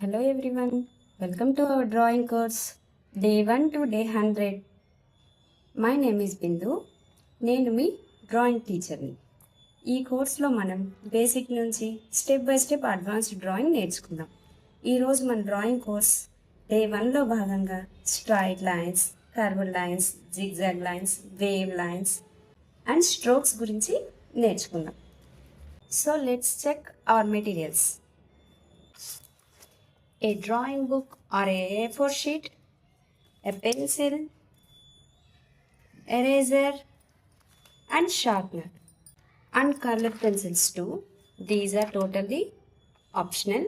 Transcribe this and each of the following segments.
Hello everyone, welcome to our drawing course, day 1 to day 100. My name is Bindu. నేను మీ drawing టీచర్ని. ఈ కోర్స్లో మనం బేసిక్ నుంచి step by step advanced drawing నేర్చుకుందాం. ఈరోజు మన డ్రాయింగ్ కోర్స్ డే 1లో భాగంగా straight lines, curved lines, zigzag lines, wave lines and strokes గురించి నేర్చుకుందాం. So let's check our materials. A drawing book or a A4 sheet, a pencil, eraser and sharpener and colored pencils too. These are totally optional.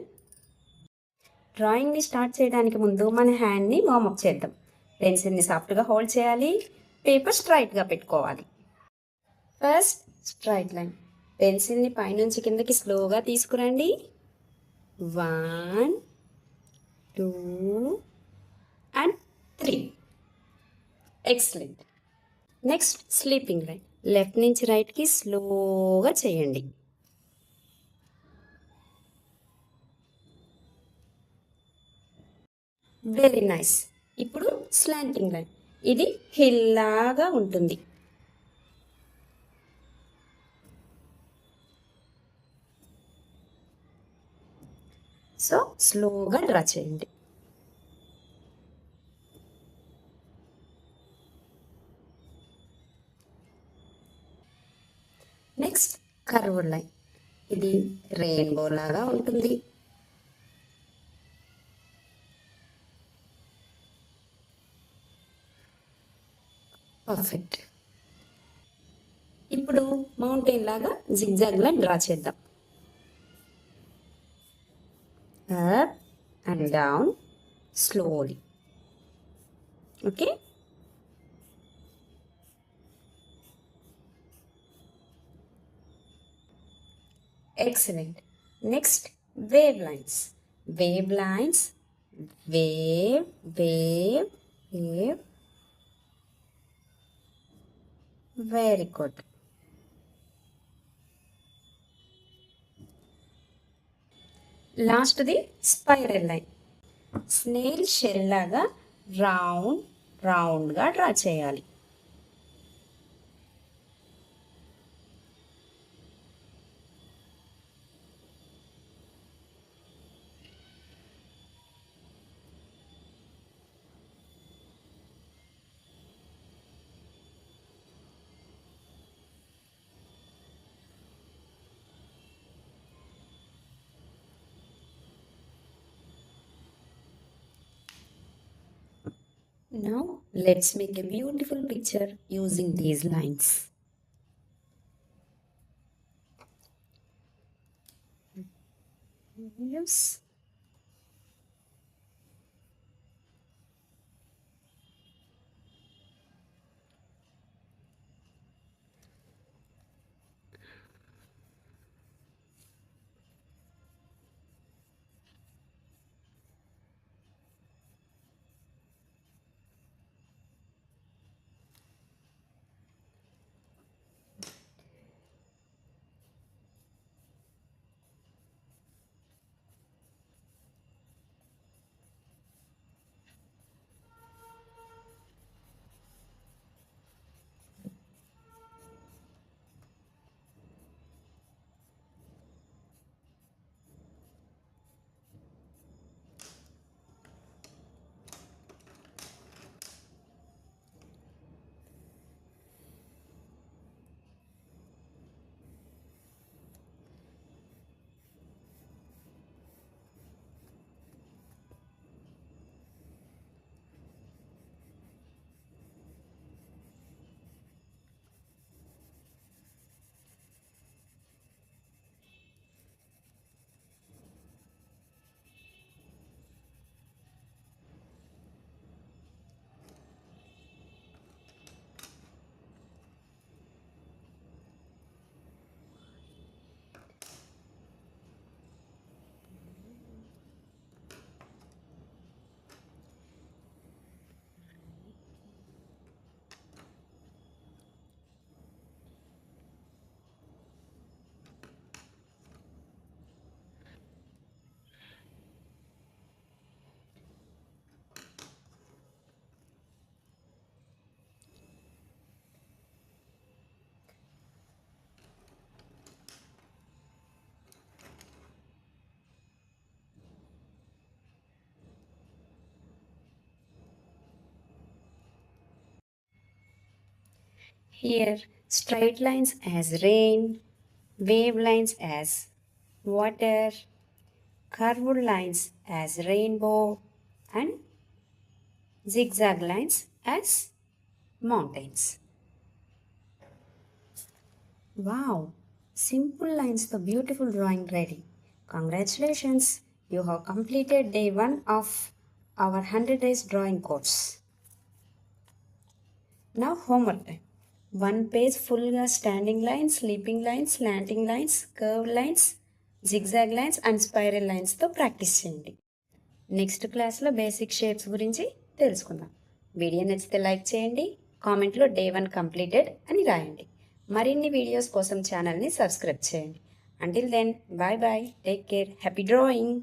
డ్రాయింగ్ని start చేయడానికి ముందు మన హ్యాండ్ని warm up చేద్దాం. పెన్సిల్ని సాఫ్ట్గా hold చేయాలి, పేపర్ స్ట్రైట్గా పెట్టుకోవాలి. First straight line. పెన్సిల్ని పైనుంచి కిందకి స్లోగా తీసుకురండి. 1 2 and 3. Excellent. Next sleeping line. Left నుంచి రైట్కి స్లోగా చేయండి. Very nice. ఇప్పుడు స్లాంటింగ్ లైన్. ఇది హిల్ లాగా ఉంటుంది. సో స్లోగా డ్రా చేయండి. Next curved line. ఇది రెయిన్బో లాగా ఉంటుంది. పర్ఫెక్ట్. ఇప్పుడు మౌంటైన్ లాగా జిగ్జాగ్ లైన్ డ్రా చేద్దాం. Up and down slowly. Okay? Excellent. Next, wave lines. Wave lines. Wave, wave, wave. Very good. లాస్ట్ది స్పైరల్ లైన్. స్నేల్ షెల్ లాగా రౌండ్గా డ్రా చేయాలి. Now let's make a beautiful picture using these lines. Yes. Here, straight lines as rain, wave lines as water, curved lines as rainbow, and zigzag lines as mountains. Wow! Simple lines, the beautiful drawing ready. Congratulations! You have completed day 1 of our 100 days drawing course. Now homework time. 1 page fullగా standing lines, sleeping lines, slanting lines, curve lines, zigzag lines and spiral లైన్స్తో practice చేయండి. Next క్లాస్లో basic shapes గురించి తెలుసుకుందాం. Video నచ్చితే like చేయండి, కామెంట్లో day 1 completed అని రాయండి. మరిన్ని వీడియోస్ కోసం ఛానల్ని సబ్స్క్రైబ్ చేయండి. Until then, bye bye, take care, happy drawing.